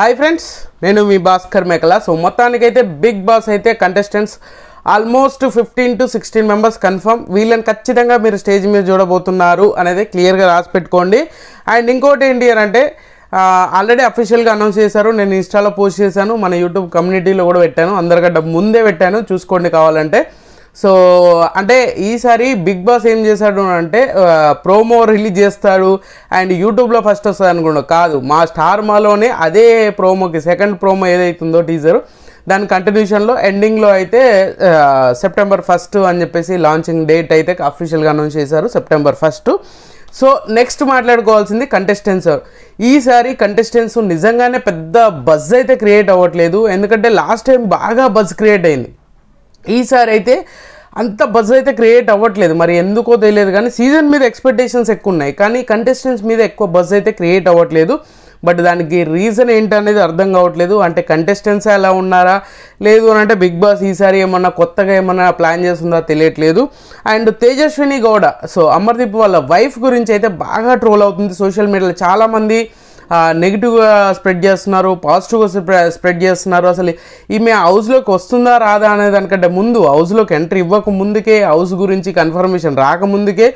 Hi friends, నేను మీ భాస్కర్ మేకల. So మొత్తానికైతే బిగ్ బాస్ అయితే contestants almost 15 to 16 members confirm. వీళ్ళని ఖచ్చితంగా మీరు స్టేజ్ మీద చూడబోతున్నారు అనేది క్లియర్గా రాసి పెట్టుకోండి. అండ్ ఇంకోటి ఏంటి అని అంటే ఆల్రెడీ అఫీషియల్గా అనౌన్స్ చేశారు. నేను ఇన్స్టాలో పోస్ట్ చేశాను, మన యూట్యూబ్ కమ్యూనిటీలో కూడా పెట్టాను, అందరికంటే ముందే పెట్టాను, చూసుకోండి కావాలంటే. సో అంటే ఈసారి బిగ్ బాస్ ఏం చేశాడు అంటే ప్రోమో రిలీజ్ చేస్తాడు అండ్ యూట్యూబ్లో ఫస్ట్ వస్తుంది అనుకోండి. కాదు, మా స్టార్ మాలోనే అదే ప్రోమోకి సెకండ్ ప్రోమో ఏదైతుందో టీజర్, దాని కంటిన్యూషన్లో ఎండింగ్లో అయితే September 1 అని చెప్పేసి లాంచింగ్ డేట్ అయితే అఫీషియల్గా అనౌన్స్ చేశారు, September 1. సో నెక్స్ట్ మాట్లాడుకోవాల్సింది కంటెస్టెంట్స్. ఈసారి కంటెస్టెంట్స్ నిజంగానే పెద్ద బజ్ అయితే క్రియేట్ అవ్వట్లేదు, ఎందుకంటే లాస్ట్ టైం బాగా బజ్ క్రియేట్ అయింది. ఈసారి అయితే అంత బజ్ అయితే క్రియేట్ అవ్వట్లేదు, మరి ఎందుకో తెలియదు. కానీ సీజన్ మీద ఎక్స్పెక్టేషన్స్ ఎక్కువ ఉన్నాయి, కానీ కంటెస్టెంట్స్ మీద ఎక్కువ బజ్ అయితే క్రియేట్ అవ్వట్లేదు. బట్ దానికి రీజన్ ఏంటనేది అర్థం కావట్లేదు. అంటే కంటెస్టెంట్స్ ఎలా ఉన్నారా, లేదు అని అంటే బిగ్ బాస్ ఈసారి ఏమన్నా కొత్తగా ఏమన్నా ప్లాన్ చేస్తుందా తెలియట్లేదు. అండ్ తేజస్విని గౌడ, సో అమర్దీప్ వాళ్ళ వైఫ్ గురించి అయితే బాగా ట్రోల్ అవుతుంది సోషల్ మీడియాలో. చాలామంది నెగిటివ్గా స్ప్రెడ్ చేస్తున్నారు, పాజిటివ్గా స్ప్రెడ్ చేస్తున్నారు. అసలు ఈమె హౌస్లోకి వస్తుందా రాదా అనే దానికంటే ముందు, హౌస్లోకి ఎంట్రీ ఇవ్వక ముందుకే, హౌస్ గురించి కన్ఫర్మేషన్ రాకముందుకే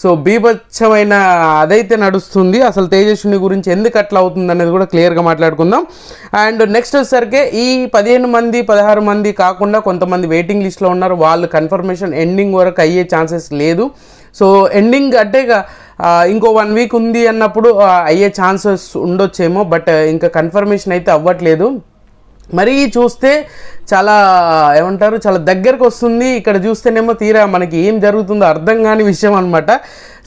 సో బీభత్సమైన అదైతే నడుస్తుంది. అసలు తేజస్విని గురించి ఎందుకు అట్లా అవుతుంది అనేది కూడా క్లియర్గా మాట్లాడుకుందాం. అండ్ నెక్స్ట్ వచ్చేసరికి ఈ 15 మంది 16 మంది కాకుండా కొంతమంది వెయిటింగ్ లిస్ట్లో ఉన్నారు, వాళ్ళు కన్ఫర్మేషన్ ఎండింగ్ వరకు అయ్యే ఛాన్సెస్ లేదు. సో ఎండింగ్ అంటే ఇంకో 1 వీక్ ఉంది అన్నప్పుడు అయ్యే ఛాన్సెస్ ఉండొచ్చేమో, బట్ ఇంకా కన్ఫర్మేషన్ అయితే అవ్వట్లేదు. మరీ చూస్తే చాలా ఏమంటారు, చాలా దగ్గరకు వస్తుంది. ఇక్కడ చూస్తేనేమో తీరా మనకి ఏం జరుగుతుందో అర్థం కాని విషయం అనమాట.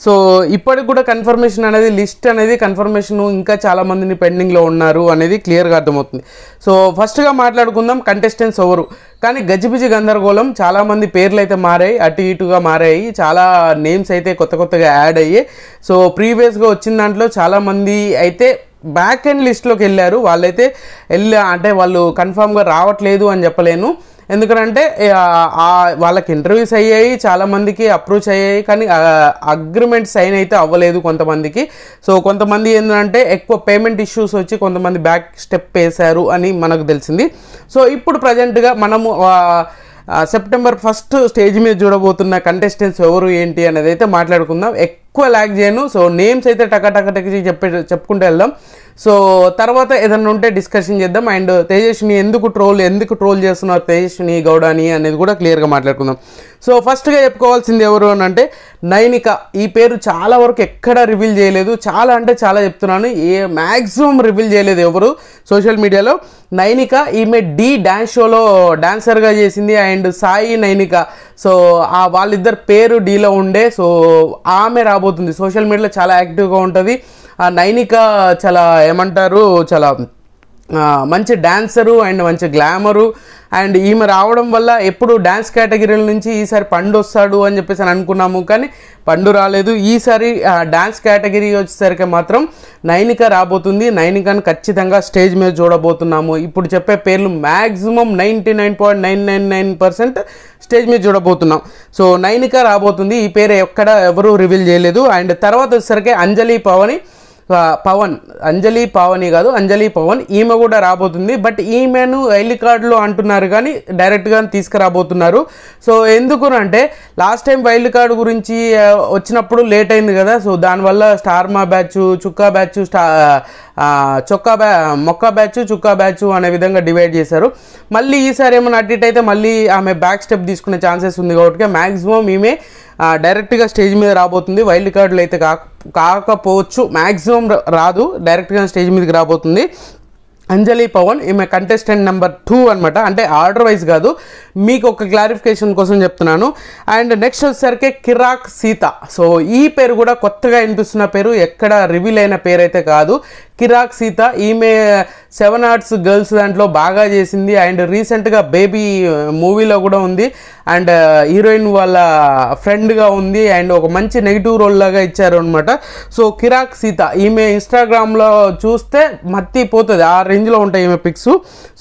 సో ఇప్పటికి కూడా కన్ఫర్మేషన్ అనేది, లిస్ట్ అనేది కన్ఫర్మేషన్ ఇంకా చాలామందిని పెండింగ్లో ఉన్నారు అనేది క్లియర్గా అర్థమవుతుంది. సో ఫస్ట్గా మాట్లాడుకుందాం కంటెస్టెంట్స్ ఎవరు. కానీ గజిబిజి గందరగోళం, చాలామంది పేర్లు అయితే మారాయి, అటు ఇటుగా మారాయి, చాలా నేమ్స్ అయితే కొత్తగా యాడ్ అయ్యాయి. సో ప్రీవియస్గా వచ్చిన దాంట్లో చాలామంది అయితే బ్యాక్ ఎండ్ లిస్ట్లోకి వెళ్ళారు. వాళ్ళైతే అంటే వాళ్ళు కన్ఫామ్గా రావట్లేదు అని చెప్పలేను, ఎందుకంటే వాళ్ళకి ఇంటర్వ్యూస్ అయ్యాయి, చాలామందికి అప్రోచ్ అయ్యాయి, కానీ అగ్రిమెంట్ సైన్ అయితే అవ్వలేదు కొంతమందికి. సో కొంతమంది ఏంటంటే ఎక్కువ పేమెంట్ ఇష్యూస్ వచ్చి కొంతమంది బ్యాక్ స్టెప్ వేశారు అని మనకు తెలిసింది. సో ఇప్పుడు ప్రజెంట్గా మనము September 1 స్టేజ్ మీద చూడబోతున్న కంటెస్టెంట్స్ ఎవరు ఏంటి అనేది అయితే మాట్లాడుకుందాం. ఎక్కువ ల్యాగ్ చేయను, సో నేమ్స్ అయితే టకటకి చెప్పుకుంటూ వెళ్దాం. సో తర్వాత ఏదన్నా ఉంటే డిస్కషన్ చేద్దాం. అండ్ తేజస్విని ఎందుకు ట్రోల్ చేస్తున్నారు తేజస్విని గౌడాని అనేది కూడా క్లియర్గా మాట్లాడుకుందాం. సో ఫస్ట్గా చెప్పుకోవాల్సింది ఎవరు అని అంటే నైనిక. ఈ పేరు చాలా వరకు ఎక్కడ రివీల్ చేయలేదు, చాలా అంటే చాలా చెప్తున్నాను, మ్యాక్సిమం రివీల్ చేయలేదు ఎవరు సోషల్ మీడియాలో. నైనిక, ఈమె డాన్స్ షోలో డాన్సర్గా చేసింది. అండ్ సాయి నైనిక, సో వాళ్ళిద్దరు పేరు డీలో ఉండే. సో ఆమె రాబోతుంది, సోషల్ మీడియాలో చాలా యాక్టివ్గా ఉంటుంది. నైనిక చాలా ఏమంటారు, చాలా మంచి డాన్సరు అండ్ మంచి గ్లామరు. అండ్ ఈమె రావడం వల్ల ఎప్పుడు డ్యాన్స్ కేటగిరీల నుంచి ఈసారి పండు వస్తాడు అని చెప్పేసి అనుకున్నాము, కానీ పండు రాలేదు. ఈసారి డ్యాన్స్ కేటగిరీ వచ్చేసరికి మాత్రం నైనిక రాబోతుంది. నైనికను ఖచ్చితంగా స్టేజ్ మీద చూడబోతున్నాము. ఇప్పుడు చెప్పే పేర్లు మ్యాక్సిమం 99.999% స్టేజ్ మీద చూడబోతున్నాం. సో నైనిక రాబోతుంది, ఈ పేరు ఎక్కడ ఎవరు రివీల్ చేయలేదు. అండ్ తర్వాత వచ్చేసరికి అంజలి పవన్, ఈమె కూడా రాబోతుంది. బట్ ఈమెను వైల్డ్ కార్డులో అంటున్నారు కానీ డైరెక్ట్గా తీసుకురాబోతున్నారు. సో ఎందుకు అంటే లాస్ట్ టైం వైల్డ్ కార్డు గురించి వచ్చినప్పుడు లేట్ అయింది కదా, సో దానివల్ల స్టార్మా బ్యాచ్, చుక్కా బ్యాచ్, మొక్క బ్యాచ్, చుక్కా బ్యాచ్ అనే విధంగా డివైడ్ చేశారు. మళ్ళీ ఈసారి ఏమైనా అటు అయితే మళ్ళీ ఆమె బ్యాక్ స్టెప్ తీసుకునే ఛాన్సెస్ ఉంది కాబట్టి మ్యాక్సిమం ఈమె డైరెక్ట్గా స్టేజ్ మీద రాబోతుంది. వైల్డ్ కార్డులు అయితే కాకపోవచ్చు, మ్యాక్సిమం రాదు, డైరెక్ట్గా స్టేజ్ మీదకి రాబోతుంది. అంజలి పవన్, ఈమె కంటెస్టెంట్ నెంబర్ 2 అనమాట, అంటే ఆర్డర్ వైజ్ కాదు, మీకు ఒక క్లారిఫికేషన్ కోసం చెప్తున్నాను. అండ్ నెక్స్ట్ వచ్చేసరికి కిరాక్ సీత. సో ఈ పేరు కూడా కొత్తగా వినిపిస్తున్న పేరు, ఎక్కడ రివీల్ అయిన పేరు అయితే కాదు. కిరాక్ సీత, ఈమె 7 Arts గర్ల్స్ దాంట్లో బాగా చేసింది. అండ్ రీసెంట్గా బేబీ మూవీలో కూడా ఉంది. అండ్ హీరోయిన్ వాళ్ళ ఫ్రెండ్గా ఉంది. అండ్ ఒక మంచి నెగిటివ్ రోల్ లాగా ఇచ్చారు అనమాట. సో కిరాక్ సీత, ఈమె ఇన్స్టాగ్రామ్లో చూస్తే మత్తిపోతుంది, ఆ రేంజ్లో ఉంటాయి ఈమె పిక్స్.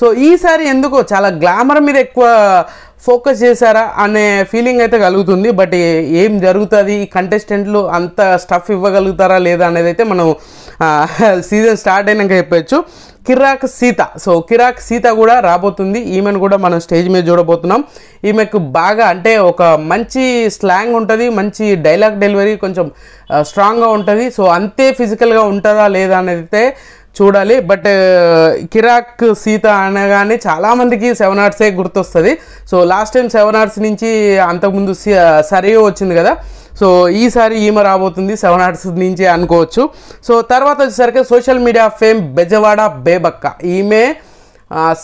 సో ఈసారి ఎందుకో చాలా గ్లామర్ మీద ఎక్కువ ఫోకస్ చేశారా అనే ఫీలింగ్ అయితే కలుగుతుంది. బట్ ఏం జరుగుతుంది, కంటెస్టెంట్లు అంత స్టఫ్ ఇవ్వగలుగుతారా లేదా అనేది అయితే మనం సీజన్ స్టార్ట్ అయినాక చెప్పచ్చు. కిరాక్ సీత. సో కిరాక్ సీత కూడా రాబోతుంది. ఈమెను కూడా మనం స్టేజ్ మీద చూడబోతున్నాం. ఈమెకు బాగా అంటే ఒక మంచి స్లాంగ్ ఉంటుంది, మంచి డైలాగ్ డెలివరీ కొంచెం స్ట్రాంగ్గా ఉంటుంది. సో అంతే ఫిజికల్గా ఉంటుందా లేదా అనేది అయితే చూడాలి. బట్ కిరాక్ సీత అనగానే చాలామందికి 7 Hours గుర్తొస్తుంది. సో లాస్ట్ టైం 7 Hours నుంచి అంతకుముందు సరియో వచ్చింది కదా. సో ఈసారి ఈమె రాబోతుంది 7 Hours నుంచి అనుకోవచ్చు. సో తర్వాత వచ్చేసరికి సోషల్ మీడియా ఫేమ్ బెజవాడ బేబక్క. ఈమె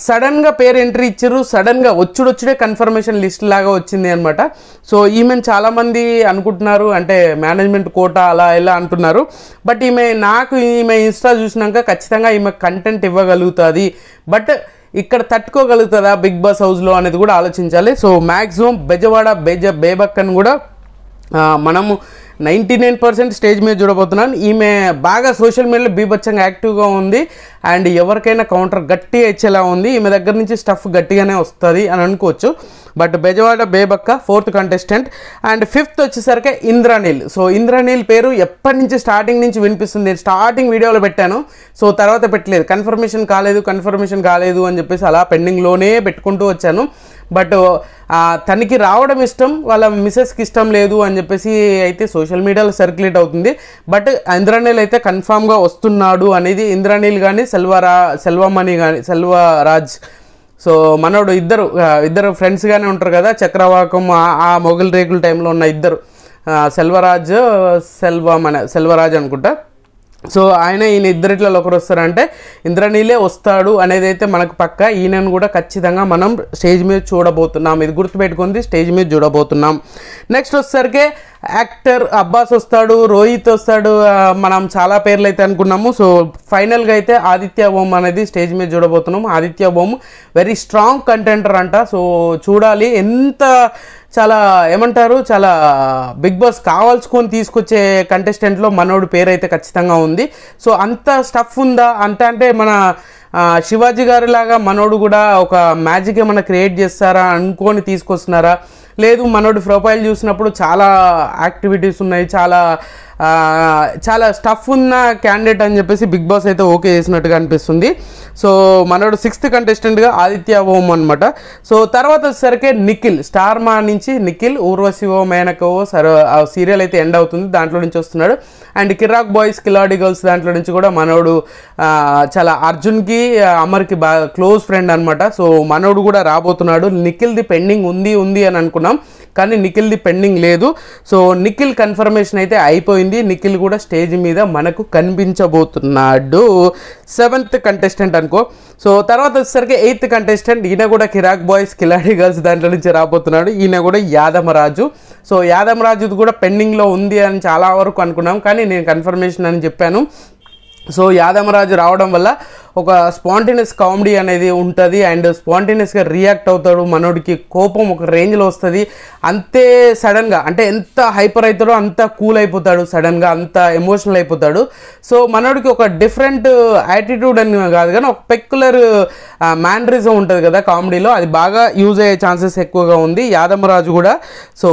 సడన్గా పేరు ఎంట్రీ ఇచ్చారు, సడన్గా వచ్చుడే కన్ఫర్మేషన్ లిస్ట్ లాగా వచ్చింది అనమాట. సో ఈమెను చాలామంది అనుకుంటున్నారు అంటే మేనేజ్మెంట్ కోటా అలా ఇలా అంటున్నారు. బట్ ఈమె ఇన్స్టా చూసినాక ఖచ్చితంగా ఈమె కంటెంట్ ఇవ్వగలుగుతుంది. బట్ ఇక్కడ తట్టుకోగలుగుతుందా బిగ్ బాస్ హౌస్లో అనేది కూడా ఆలోచించాలి. సో మ్యాక్సిమం బెజవాడ బేబక్కను కూడా మనము 99% స్టేజ్ మీద చూడబోతున్నాను. ఈమె బాగా సోషల్ మీడియాలో బీభత్సంగా యాక్టివ్గా ఉంది అండ్ ఎవరికైనా కౌంటర్ గట్టిగా ఇచ్చేలా ఉంది. ఈమె దగ్గర నుంచి స్టఫ్ గట్టిగానే వస్తుంది అని అనుకోవచ్చు. But Bezawada Bebakka 4th contestant. And 5th వచ్చేసరికి ఇంద్రనీల్. సో ఇంద్రనీల్ పేరు ఎప్పటి నుంచి స్టార్టింగ్ నుంచి వినిపిస్తుంది. స్టార్టింగ్ వీడియోలో పెట్టాను, సో తర్వాత పెట్టలేదు. కన్ఫర్మేషన్ కాలేదు అని చెప్పేసి అలా పెండింగ్లోనే పెట్టుకుంటూ వచ్చాను. బట్ తనకి రావడం ఇష్టం, వాళ్ళ మిసెస్కి ఇష్టం లేదు అని చెప్పేసి అయితే సోషల్ మీడియాలో సర్క్యులేట్ అవుతుంది. బట్ ఇంద్రనీల్ అయితే కన్ఫామ్గా వస్తున్నాడు అనేది. ఇంద్రనీల్ కానీ సెల్వమణి కానీ సెల్వరాజ్, సో మనోడు ఇద్దరు ఫ్రెండ్స్గానే ఉంటారు కదా, చక్రవాకం ఆ మొగల్ రేకుల టైంలో ఉన్న ఇద్దరు, సెల్వరాజ్ అనుకుంటా. సో ఈయన ఇద్దరిట్లో ఒకరు వస్తారంటే ఇంద్రనీలే వస్తాడు అనేది అయితే మనకు పక్క. ఈయనను కూడా ఖచ్చితంగా మనం స్టేజ్ మీద చూడబోతున్నాం. ఇది గుర్తుపెట్టుకుంది, స్టేజ్ మీద చూడబోతున్నాం. నెక్స్ట్ వచ్చేసరికి యాక్టర్ అబ్బాస్ వస్తాడు, రోహిత్ వస్తాడు, మనం చాలా పేర్లు అయితే అనుకున్నాము. సో ఫైనల్గా అయితే ఆదిత్య ఓం అనేది స్టేజ్ మీద చూడబోతున్నాము. ఆదిత్య ఓం వెరీ స్ట్రాంగ్ కంటెంటర్ అంట. సో చూడాలి ఎంత చాలా చాలా బిగ్ బాస్ కావాల్సుకొని తీసుకొచ్చే కంటెస్టెంట్లో మనోడు పేరు అయితే ఖచ్చితంగా ఉంది. సో అంత స్టఫ్ ఉందా అంటే మన శివాజీ గారి లాగా మనోడు కూడా ఒక మ్యాజిక్ ఏమైనా క్రియేట్ చేస్తారా అనుకొని తీసుకొస్తున్నారా, లేదు మనోడు ప్రొఫైల్ చూసినప్పుడు చాలా యాక్టివిటీస్ ఉన్నాయి, చాలా స్టఫ్ ఉన్న క్యాండిడేట్ అని చెప్పేసి బిగ్ బాస్ అయితే ఓకే చేసినట్టుగా అనిపిస్తుంది. సో మనోడు 6th కంటెస్టెంట్గా ఆదిత్య ఓం అనమాట. సో తర్వాత వచ్చేసరికి నిఖిల్, స్టార్ మా నుంచి నిఖిల్, ఊర్వశివో మేనకో సీరియల్ అయితే ఎండ్ అవుతుంది, దాంట్లో నుంచి వస్తున్నాడు. అండ్ కిరాక్ బాయ్స్ కిలాడి గర్ల్స్ దాంట్లో నుంచి కూడా మనోడు చాలా అర్జున్కి అమర్కి బాగా క్లోజ్ ఫ్రెండ్ అనమాట. సో మనోడు కూడా రాబోతున్నాడు. నిఖిల్ది పెండింగ్ ఉంది అని అనుకున్నాం, కానీ నిఖిల్ది పెండింగ్ లేదు. సో నిఖిల్ కన్ఫర్మేషన్ అయితే అయిపోయింది. నిఖిల్ కూడా స్టేజ్ మీద మనకు కనిపించబోతున్నాడు. 7th కంటెస్టెంట్ అనుకో. సో తర్వాత వచ్చేసరికి 8th కంటెస్టెంట్. ఈయన కూడా కిరాక్ బాయ్స్ కిలాడి గర్ల్స్ దాంట్లో నుంచి రాబోతున్నాడు. ఈయన కూడా యాదమరాజు. సో యాదమరాజుది కూడా పెండింగ్లో ఉంది అని చాలా వరకు అనుకున్నాం, కానీ నేను కన్ఫర్మేషన్ అని చెప్పాను. సో యాదమరాజు రావడం వల్ల ఒక స్పాంటేనియస్ కామెడీ అనేది ఉంటుంది అండ్ స్పాంటేనియస్గా రియాక్ట్ అవుతాడు. మనోడికి కోపం ఒక రేంజ్లో వస్తుంది. అంతే సడన్గా అంటే ఎంత హైపర్ అవుతాడో అంత కూల్ అయిపోతాడు, సడన్గా అంత ఎమోషనల్ అయిపోతాడు. సో మనోడికి ఒక డిఫరెంట్ యాటిట్యూడ్ అని కాదు కానీ ఒక పెక్యులర్ మ్యానరిజం ఉంటుంది కదా కామెడీలో, అది బాగా యూజ్ అయ్యే ఛాన్సెస్ ఎక్కువగా ఉంది. యాదమరాజు కూడా. సో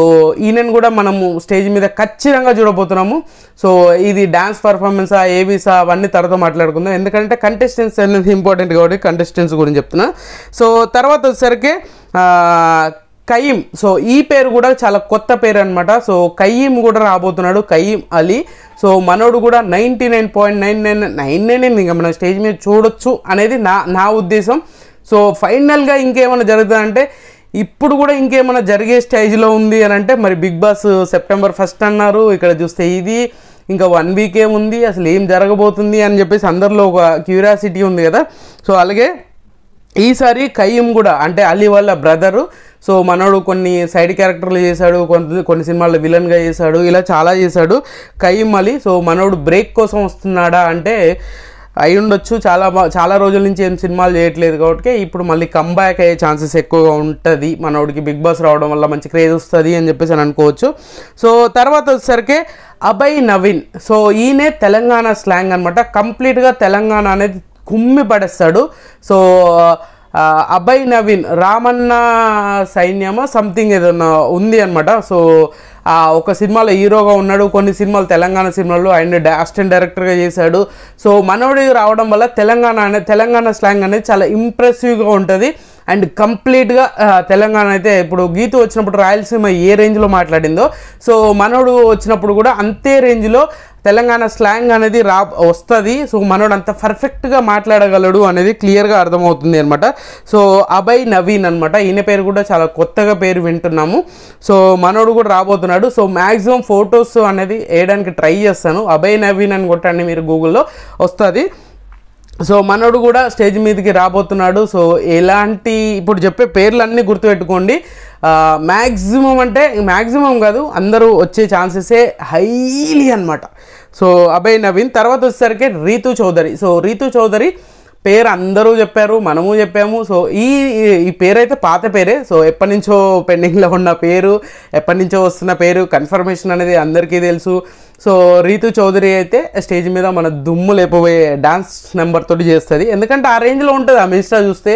ఈయనను కూడా మనము స్టేజ్ మీద ఖచ్చితంగా చూడబోతున్నాము. సో ఇది డ్యాన్స్ పర్ఫార్మెన్సా ఏవీసా అవన్నీ తర్వాత మాట్లాడుకుందాం, ఎందుకంటే కంటెస్టెంట్స్ అనేది ఇంపార్టెంట్ కాబట్టి కంటెస్టెంట్స్ గురించి చెప్తున్నా. సో తర్వాత వచ్చేసరికి కయీం. సో ఈ పేరు కూడా చాలా కొత్త పేరు అనమాట. సో కయీం కూడా రాబోతున్నాడు, కయీం అలీ. సో మనోడు కూడా 99.9999 ఇంకా మన స్టేజ్ మీద చూడొచ్చు అనేది నా ఉద్దేశం. సో ఫైనల్గా ఇంకేమైనా జరుగుతుందంటే ఇప్పుడు కూడా ఇంకేమైనా జరిగే స్టేజ్లో ఉంది అని అంటే మరి బిగ్ బాస్ September 1st అన్నారు. ఇక్కడ చూస్తే ఇది ఇంకా 1 వీక్ ఏముంది, అసలు ఏం జరగబోతుంది అని చెప్పేసి అందరిలో ఒక క్యూరియాసిటీ ఉంది కదా. సో అలాగే ఈసారి కయ్యం కూడా అంటే అలీ వాళ్ళ బ్రదరు. సో మనోడు కొన్ని సైడ్ క్యారెక్టర్లు చేశాడు, కొన్ని సినిమాల్లో విలన్గా చేశాడు, ఇలా చాలా చేశాడు కయ్యం అలీ. సో మనోడు బ్రేక్ కోసం వస్తున్నాడా అంటే అయి ఉండొచ్చు. చాలా రోజుల నుంచి ఏం సినిమాలు చేయట్లేదు కాబట్టి ఇప్పుడు మళ్ళీ కంబ్యాక్ అయ్యే ఛాన్సెస్ ఎక్కువగా ఉంటుంది. మనోడికి బిగ్ బాస్ రావడం వల్ల మంచి క్రేజ్ వస్తుంది అని చెప్పేసి అని అనుకోవచ్చు. సో తర్వాత వచ్చేసరికి అభయ్ నవీన్. సో ఈయనే తెలంగాణ స్లాంగ్ అనమాట. కంప్లీట్గా తెలంగాణ అనేది కుమ్మి పడేస్తాడు. సో అభయ్ నవీన్ రామన్న సైన్యమా సంథింగ్ ఏదన్నా ఉంది అనమాట. సో ఒక సినిమాలో హీరోగా ఉన్నాడు, కొన్ని సినిమాలు తెలంగాణ సినిమాలు అండ్ అసిస్టెంట్ డైరెక్టర్గా చేశాడు. సో మనోడి రావడం వల్ల తెలంగాణ స్లాంగ్ అనేది చాలా ఇంప్రెసివ్గా ఉంటుంది. అండ్ కంప్లీట్గా తెలంగాణ అయితే ఇప్పుడు గీతు వచ్చినప్పుడు రాయలసీమ ఏ రేంజ్లో మాట్లాడిందో, సో మనోడు వచ్చినప్పుడు కూడా అంతే రేంజ్లో తెలంగాణ స్లాంగ్ అనేది వస్తుంది. సో మనోడు అంత పర్ఫెక్ట్గా మాట్లాడగలడు అనేది క్లియర్గా అర్థమవుతుంది అనమాట. సో అభయ్ నవీన్ అనమాట, ఈయన పేరు కూడా చాలా కొత్తగా పేరు వింటున్నాము. సో మనోడు కూడా రాబోతున్నాడు. సో మ్యాక్సిమం ఫొటోస్ అనేది వేయడానికి ట్రై చేస్తాను. అభయ్ నవీన్ అని కొట్టండి మీరు గూగుల్లో వస్తుంది. సో మనోడు కూడా స్టేజ్ మీదకి రాబోతున్నాడు. సో ఎలాంటి ఇప్పుడు చెప్పే పేర్లన్నీ గుర్తుపెట్టుకోండి. మ్యాక్సిమం అంటే మ్యాక్సిమం కాదు, అందరూ వచ్చే ఛాన్సెసే హైలీ అనమాట. సో అభయ్ నవీన్ తర్వాత వచ్చేసరికి రీతు చౌదరి. సో రీతు చౌదరి పేరు అందరూ చెప్పారు, మనము చెప్పాము. సో ఈ పేరు అయితే పాత పేరే. సో ఎప్పటి నుంచో పెండింగ్లో ఉన్న పేరు, ఎప్పటి నుంచో వస్తున్న పేరు, కన్ఫర్మేషన్ అనేది అందరికీ తెలుసు. సో రీతు చౌదరి అయితే స్టేజ్ మీద మన దుమ్ము లేకపోయే డాన్స్ నెంబర్ తోటి చేస్తుంది. ఎందుకంటే ఆ రేంజ్లో ఉంటుంది. ఆమె ఇన్స్టా చూస్తే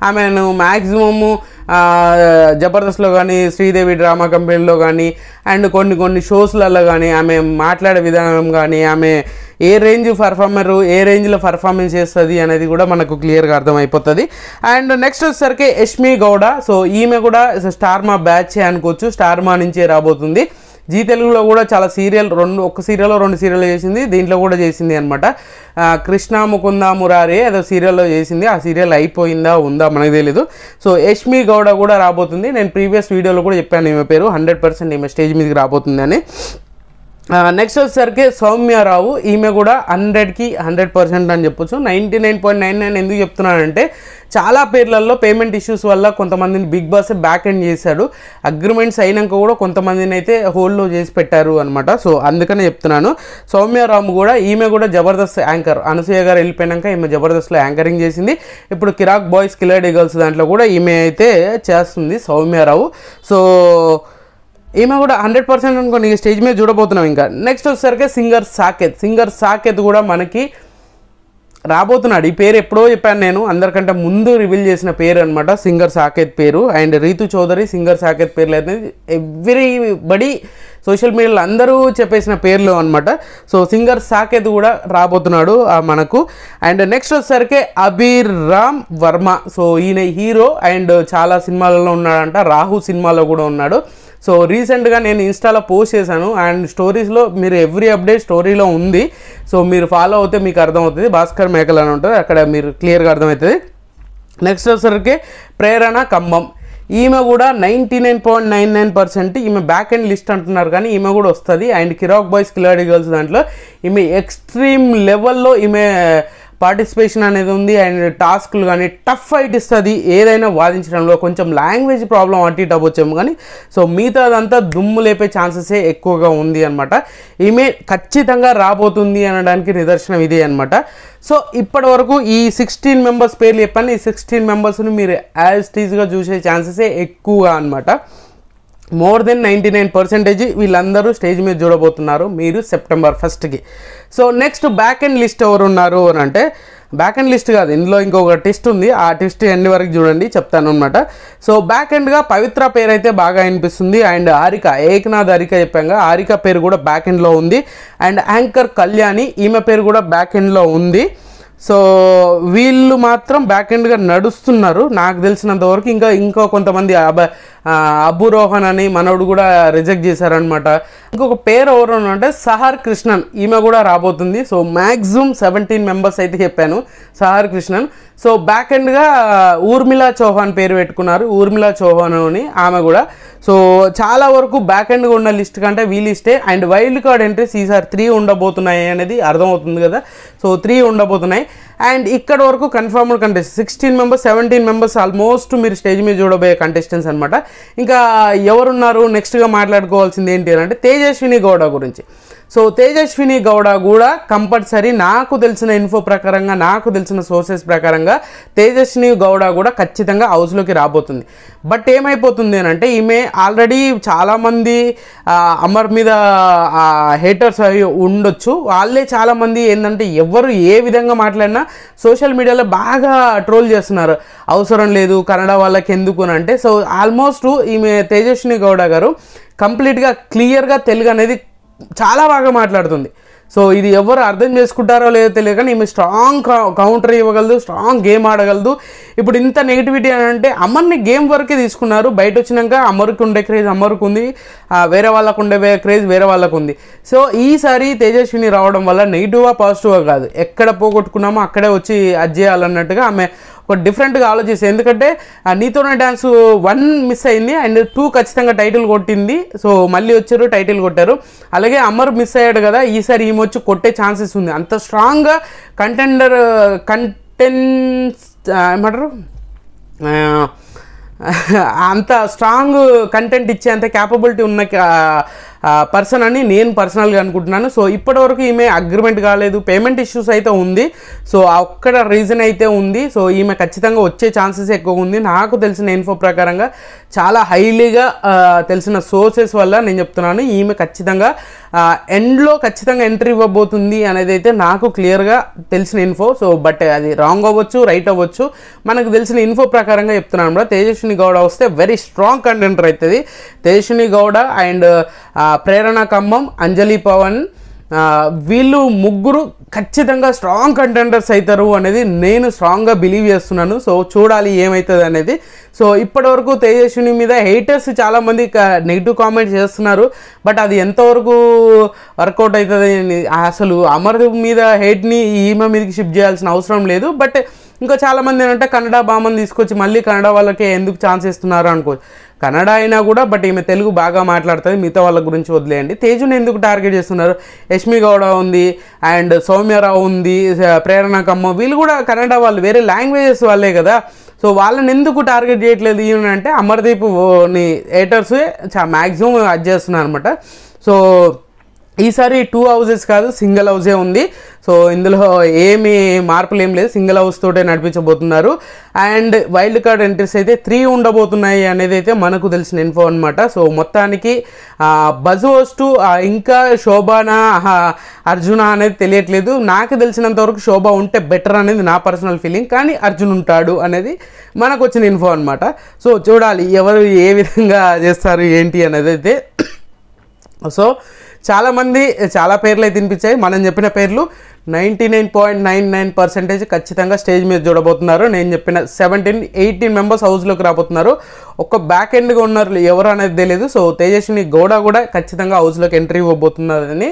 ఆమెను మ్యాక్సిమము జబర్దస్త్లో కానీ, శ్రీదేవి డ్రామా కంపెనీలో కానీ అండ్ కొన్ని షోస్లలో కానీ ఆమె మాట్లాడే విధానం కానీ, ఆమె ఏ రేంజ్ పర్ఫార్మరు ఏ రేంజ్లో పర్ఫార్మెన్స్ చేస్తుంది అనేది కూడా మనకు క్లియర్గా అర్థమైపోతుంది. అండ్ నెక్స్ట్ వచ్చేసరికి యష్మి గౌడ. సో ఈమె కూడా స్టార్ మా బ్యాచ్ అనుకోవచ్చు, స్టార్ మా నుంచే రాబోతుంది. జీ తెలుగులో కూడా చాలా ఒక సీరియల్లో 2 సీరియల్లో చేసింది, దీంట్లో కూడా చేసింది అనమాట. కృష్ణ ముకుంద మురారి ఏదో సీరియల్లో చేసింది. ఆ సీరియల్ అయిపోయిందా ఉందా మనకు తెలీదు. సో యష్మి గౌడ కూడా రాబోతుంది. నేను ప్రీవియస్ వీడియోలో కూడా చెప్పాను ఈమె పేరు 100% ఈమె స్టేజ్ మీదకి రాబోతుంది అని. నెక్స్ట్ వచ్చేసరికి సౌమ్యారావు. ఈమె కూడా 100కి 100% అని చెప్పొచ్చు. 99.99 ఎందుకు చెప్తున్నానంటే చాలా పేర్లలో పేమెంట్ ఇష్యూస్ వల్ల కొంతమందిని బిగ్ బాస్ బ్యాక్ ఎండ్ చేశాడు. అగ్రిమెంట్స్ అయినాక కూడా కొంతమందిని అయితే హోల్డ్లో చేసి పెట్టారు అనమాట. సో అందుకనే చెప్తున్నాను. సౌమ్యారావు కూడా ఈమె కూడా జబర్దస్త్ యాంకర్, అనసూయ గారు వెళ్ళిపోయాక ఈమె జబర్దస్త్లో యాంకరింగ్ చేసింది. ఇప్పుడు కిరాక్ బాయ్స్ కిలాడి గర్ల్స్ దాంట్లో కూడా ఈమె అయితే చేస్తుంది సౌమ్యారావు. సో ఈమె కూడా 100% అనుకోని స్టేజ్ మీద చూడబోతున్నాం. ఇంకా నెక్స్ట్ వచ్చేసరికి సింగర్ సాకేత్ కూడా మనకి రాబోతున్నాడు. ఈ పేరు ఎప్పుడో చెప్పాను నేను, అందరికంటే ముందు రివీల్ చేసిన పేరు అనమాట సింగర్ సాకేత్ పేరు. అండ్ రీతు చౌదరి సింగర్ సాకేత్ పేర్లు అయితే ఎవ్రీబడి సోషల్ మీడియాలో అందరూ చెప్పేసిన పేర్లు అనమాట. సో సింగర్ సాకేత్ కూడా రాబోతున్నాడు మనకు. అండ్ నెక్స్ట్ వచ్చేసరికి అభిరామ్ వర్మ. సో ఈయన హీరో అండ్ చాలా సినిమాలలో ఉన్నాడంట, రాహు సినిమాలో కూడా ఉన్నాడు. సో రీసెంట్గా నేను ఇన్స్టాలో పోస్ట్ చేశాను అండ్ స్టోరీస్లో మీరు ఎవ్రీ అప్డేట్ స్టోరీలో ఉంది. సో మీరు ఫాలో అవుతే మీకు అర్థమవుతుంది. భాస్కర్ మేకల్ అని ఉంటుంది, అక్కడ మీరు క్లియర్గా అర్థమవుతుంది. నెక్స్ట్ వచ్చేసరికి ప్రేరణ కంబం. ఈమె కూడా 99.99% ఈమె బ్యాక్ ఎండ్ లిస్ట్ అంటున్నారు కానీ ఈమె కూడా వస్తుంది. అండ్ కిరాక్ బాయ్స్ కిలాడి గర్ల్స్ దాంట్లో ఈమె ఎక్స్ట్రీమ్ లెవెల్లో ఈమె పార్టిసిపేషన్ అనేది ఉంది. అండ్ టాస్క్లు కానీ టఫ్ ఫైట్ ఇస్తుంది ఏదైనా వాదించడంలో. కొంచెం లాంగ్వేజ్ ప్రాబ్లం అటు ఇటు అవ్వచ్చేమో కానీ సో మిగతాదంతా దుమ్ము లేపే ఛాన్సెసే ఎక్కువగా ఉంది అనమాట. ఈమె ఖచ్చితంగా రాబోతుంది అనడానికి నిదర్శనం ఇదే అనమాట. సో ఇప్పటి వరకు ఈ 16 మెంబర్స్ పేర్లు చెప్పాను. ఈ 16 మెంబర్స్ని మీరు యాజ్ టీజ్గా చూసే ఛాన్సెసే ఎక్కువగా అనమాట. మోర్ దెన్ 99% వీళ్ళందరూ స్టేజ్ మీద చూడబోతున్నారు మీరు సెప్టెంబర్ 1కి. So next back end list ఎవరు ఉన్నారు అని అంటే, బ్యాక్ ఎండ్ లిస్ట్ కాదు, ఇందులో ఇంకొక టెస్ట్ ఉంది. ఆ టెస్ట్ ఎండ్ వరకు చూడండి, చెప్తాను అనమాట. సో బ్యాక్ ఎండ్గా పవిత్ర పేరు అయితే బాగా అనిపిస్తుంది. అండ్ హారిక, ఏకనాథ్ హారిక చెప్పాగా, హారిక పేరు కూడా బ్యాక్ ఎండ్లో ఉంది. అండ్ యాంకర్ కళ్యాణి, ఈమె పేరు కూడా బ్యాక్ ఎండ్లో ఉంది. సో వీళ్ళు మాత్రం బ్యాక్ ఎండ్గా నడుస్తున్నారు నాకు తెలిసినంత వరకు. ఇంకా కొంతమంది అబ్బు రోహన్ అని మనోడు కూడా రిజెక్ట్ చేశారనమాట. ఇంకొక పేరు ఎవరు అంటే సహార్ కృష్ణన్, ఈమె కూడా రాబోతుంది. సో మ్యాక్సిమం 17 మెంబర్స్ అయితే చెప్పాను సహార్ కృష్ణన్. సో బ్యాక్ ఎండ్గా ఊర్మిళా చౌహాన్ పేరు పెట్టుకున్నారు, ఊర్మిళా చౌహాన్ అని ఆమె కూడా. సో చాలా వరకు బ్యాక్ ఎండ్గా ఉన్న లిస్ట్ కంటే వీ లిస్టే. అండ్ వైల్డ్ కార్డ్ ఎంట్రీస్ ఈసారి 3 ఉండబోతున్నాయి అనేది అర్థమవుతుంది కదా. సో 3 ఉండబోతున్నాయి. అండ్ ఇక్కడ వరకు confirmed contest 16 members 17 members almost మీరు స్టేజ్ మీద చూడబోయే కంటెస్టెంట్స్ అనమాట. ఇంకా ఎవరున్నారు నెక్స్ట్గా మాట్లాడుకోవాల్సింది ఏంటి అంటే తేజస్విని గౌడ గురించి. సో తేజస్విని గౌడ కూడా కంపల్సరీ నాకు తెలిసిన ఇన్ఫో ప్రకారంగా, నాకు తెలిసిన సోర్సెస్ ప్రకారంగా తేజస్విని గౌడ కూడా ఖచ్చితంగా హౌస్లోకి రాబోతుంది. బట్ ఏమైపోతుంది అని అంటే, ఈమె ఆల్రెడీ చాలామంది అమర్ మీద హేటర్స్ అవి ఉండొచ్చు. వాళ్ళే చాలామంది ఏంటంటే ఎవరు ఏ విధంగా మాట్లాడినా సోషల్ మీడియాలో బాగా ట్రోల్ చేస్తున్నారు. అవసరం లేదు కన్నడ వాళ్ళకి ఎందుకు అని అంటే, సో ఆల్మోస్ట్ ఈమె తేజస్విని గౌడ గారు కంప్లీట్గా క్లియర్గా తెలుగు అనేది చాలా బాగా మాట్లాడుతుంది. సో ఇది ఎవరు అర్థం చేసుకుంటారో లేదో తెలియదు, కానీ ఈమె స్ట్రాంగ్ కౌంటర్ ఇవ్వగలదు, స్ట్రాంగ్ గేమ్ ఆడగలదు. ఇప్పుడు ఇంత నెగిటివిటీ అని అంటే అమర్ని గేమ్ వరకే తీసుకున్నారు. బయట వచ్చినాక అమర్కి ఉండే క్రేజ్ అమర్కు ఉంది, వేరే వాళ్ళకు ఉండే క్రేజ్ వేరే వాళ్ళకు ఉంది. సో ఈసారి తేజస్విని రావడం వల్ల నెగిటివ్గా పాజిటివ్గా కాదు, ఎక్కడ పోగొట్టుకున్నామో అక్కడే వచ్చి అది చేయాలన్నట్టుగా ఆమె ఒక డిఫరెంట్గా ఆలోచిస్తుంది. ఎందుకంటే నీతోనే డ్యాన్స్ 1 మిస్ అయింది అండ్ 2 ఖచ్చితంగా టైటిల్ కొట్టింది. సో మళ్ళీ వచ్చారు, టైటిల్ కొట్టారు. అలాగే అమర్ మిస్ అయ్యాడు కదా, ఈసారి ఈమె వచ్చి కొట్టే ఛాన్సెస్ ఉంది. అంత స్ట్రాంగ్గా ఏమంటారు అంత స్ట్రాంగ్ కంటెంట్ ఇచ్చే అంత క్యాపబిలిటీ ఉన్న పర్సన్ అని నేను పర్సనల్గా అనుకుంటున్నాను. సో ఇప్పటివరకు ఈమె అగ్రిమెంట్ కాలేదు, పేమెంట్ ఇష్యూస్ అయితే ఉంది. సో ఒక్కడ రీజన్ అయితే ఉంది. సో ఈమె ఖచ్చితంగా వచ్చే ఛాన్సెస్ ఎక్కువ ఉంది. నాకు తెలిసిన ఇన్ఫో ప్రకారంగా చాలా హైలీగా తెలిసిన సోర్సెస్ వల్ల నేను చెప్తున్నాను, ఈమె ఖచ్చితంగా ఎండ్లో ఖచ్చితంగా ఎంట్రీ ఇవ్వబోతుంది అనేది అయితే నాకు క్లియర్గా తెలిసిన ఇన్ఫో. సో బట్ అది రాంగ్ అవ్వచ్చు, రైట్ అవ్వచ్చు, మనకు తెలిసిన ఇన్ఫో ప్రకారంగా చెప్తున్నాను కూడా. తేజస్విని గౌడ వస్తే వెరీ స్ట్రాంగ్ కంటెంటర్ అవుతుంది. తేజస్విని గౌడ అండ్ ప్రేరణ ఖమ్మం, అంజలి పవన్, వీళ్ళు ముగ్గురు ఖచ్చితంగా స్ట్రాంగ్ కంటెండర్స్ అవుతారు అనేది నేను స్ట్రాంగ్గా బిలీవ్ చేస్తున్నాను. సో చూడాలి ఏమవుతుంది అనేది. సో ఇప్పటివరకు తేజస్విని మీద హేటర్స్ చాలామంది నెగిటివ్ కామెంట్స్ చేస్తున్నారు. బట్ అది ఎంతవరకు వర్కౌట్ అవుతుంది, అసలు అమర్ మీద హేట్ని ఈమె మీదకి షిఫ్ట్ చేయాల్సిన అవసరం లేదు. బట్ ఇంకా చాలామంది ఏంటంటే కన్నడ భామని తీసుకొచ్చి మళ్ళీ కన్నడ వాళ్ళకే ఎందుకు ఛాన్స్ ఇస్తున్నారు అనుకోవచ్చు. కన్నడ అయినా కూడా బట్ ఈమె తెలుగు బాగా మాట్లాడుతుంది, మిగతా వాళ్ళ గురించి వదిలేయండి. తేజుని ఎందుకు టార్గెట్ చేస్తున్నారు? యష్మి గౌడ ఉంది అండ్ సౌమ్యరావు ఉంది, ప్రేరణ ఖమ్మం, వీళ్ళు కూడా కన్నడ వాళ్ళు, వేరే లాంగ్వేజెస్ వాళ్ళే కదా. సో వాళ్ళని ఎందుకు టార్గెట్ చేయట్లేదు అంటే అమర్దీప్ని హేటర్స్ మ్యాక్సిమం అది చేస్తున్నారు అనమాట. సో ఈసారి 2 హౌసెస్ కాదు, సింగిల్ హౌసే ఉంది. సో ఇందులో ఏమి మార్పులు ఏం లేదు, సింగిల్ హౌస్ తోటే నడిపించబోతున్నారు. అండ్ వైల్డ్ కార్డ్ ఎంట్రీస్ అయితే 3 ఉండబోతున్నాయి అనేది అయితే మనకు తెలిసిన ఇన్ఫో అనమాట. సో మొత్తానికి బజ్ హోస్ట్ ఇంకా శోభానా అర్జున అనేది తెలియట్లేదు. నాకు తెలిసినంత వరకు శోభ ఉంటే బెటర్ అనేది నా పర్సనల్ ఫీలింగ్, కానీ అర్జున్ ఉంటాడు అనేది మనకు వచ్చిన ఇన్ఫో అనమాట. సో చూడాలి ఎవరు ఏ విధంగా చేస్తారు ఏంటి అనేది అయితే. సో చాలామంది చాలా పేర్లు అయితే వినిపించాయి. మనం చెప్పిన పేర్లు 99.99% ఖచ్చితంగా స్టేజ్ మీద చూడబోతున్నారు. నేను చెప్పిన 17-18 మెంబర్స్ హౌస్లోకి రాబోతున్నారు. ఒక బ్యాక్ ఎండ్గా ఉన్నారు, ఎవరు అనేది తెలియదు. సో తేజస్విని గౌడ కూడా ఖచ్చితంగా హౌస్లోకి ఎంట్రీ ఇవ్వబోతున్నారని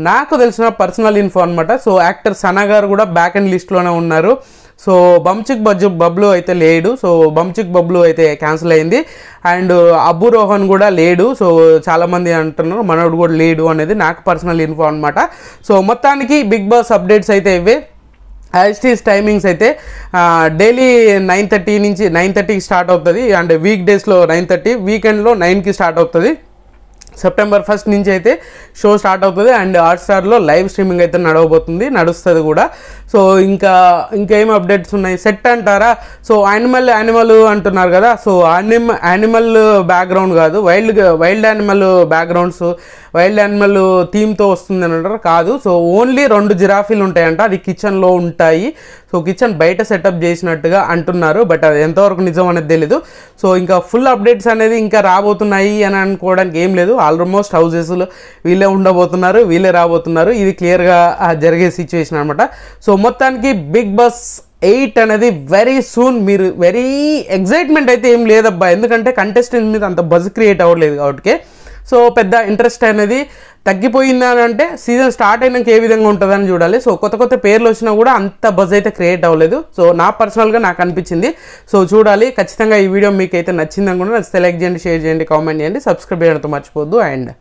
నాకు తెలిసిన పర్సనల్ ఇన్ఫో అనమాట. సో యాక్టర్ సనా గారు కూడా బ్యాక్ ఎండ్ లిస్ట్లోనే ఉన్నారు. సో బంచిక్ బబ్లు అయితే లేడు. సో బంచిక్ బబ్లు అయితే క్యాన్సిల్ అయింది. అండ్ అబ్బు రోహన్ కూడా లేడు. సో చాలామంది అంటున్నారు మనోడు కూడా లేడు అనేది నాకు పర్సనల్ ఇన్ఫో అనమాట. సో మొత్తానికి బిగ్ బాస్ అప్డేట్స్ అయితే ఇవే. యాజ్టీస్ టైమింగ్స్ అయితే డైలీ 9:30 నుంచి 9:30కి స్టార్ట్ అవుతుంది. అండ్ వీక్ డేస్లో 9:30, వీకెండ్లో 9కి స్టార్ట్ అవుతుంది. సెప్టెంబర్ 1 నుంచి అయితే షో స్టార్ట్ అవుతుంది. అండ్ హాట్స్టార్లో లైవ్ స్ట్రీమింగ్ అయితే నడుస్తుంది కూడా. సో ఇంకేం అప్డేట్స్ ఉన్నాయి సెట్ అంటారా? సో యానిమల్ అంటున్నారు కదా. సో యానిమల్ బ్యాక్గ్రౌండ్ కాదు, wild animal backgrounds, wild animal థీమ్తో వస్తుంది అని అంటారు. కాదు, సో ఓన్లీ 2 జిరాఫీలు ఉంటాయంట, అది కిచెన్లో ఉంటాయి. సో కిచెన్ బయట సెటప్ చేసినట్టుగా అంటున్నారు. బట్ అది ఎంతవరకు నిజం అనేది తెలీదు. సో ఇంకా ఫుల్ అప్డేట్స్ అనేది ఇంకా రాబోతున్నాయి అని అనుకోవడానికి ఏం లేదు. ఆల్మోస్ట్ హౌసెస్లో వీళ్ళే ఉండబోతున్నారు, వీళ్ళే రాబోతున్నారు. ఇది క్లియర్గా జరిగే సిచ్యువేషన్ అనమాట. సో మొత్తానికి బిగ్ బాస్ 8 అనేది వెరీ సూన్. మీరు వెరీ ఎగ్జైట్మెంట్ అయితే ఏం లేదబ్బా, ఎందుకంటే కంటెస్టెంట్ మీద అంత బజ్ క్రియేట్ అవ్వలేదు కాబట్టి. సో పెద్ద ఇంట్రెస్ట్ అనేది తగ్గిపోయింది అని అంటే సీజన్ స్టార్ట్ అయినాక ఏ విధంగా ఉంటుందని చూడాలి. సో కొత్త పేర్లు వచ్చినా కూడా అంత బజ్ అయితే క్రియేట్ అవ్వలేదు. సో నా పర్సనల్గా నాకు అనిపించింది. సో చూడాలి. ఖచ్చితంగా ఈ వీడియో మీకు అయితే నచ్చింది అనుకుంటే నచ్చితే లైక్ చేయండి, షేర్ చేయండి, కామెంట్ చేయండి, సబ్స్క్రైబ్ చేయడంతో మర్చిపోద్దు. అండ్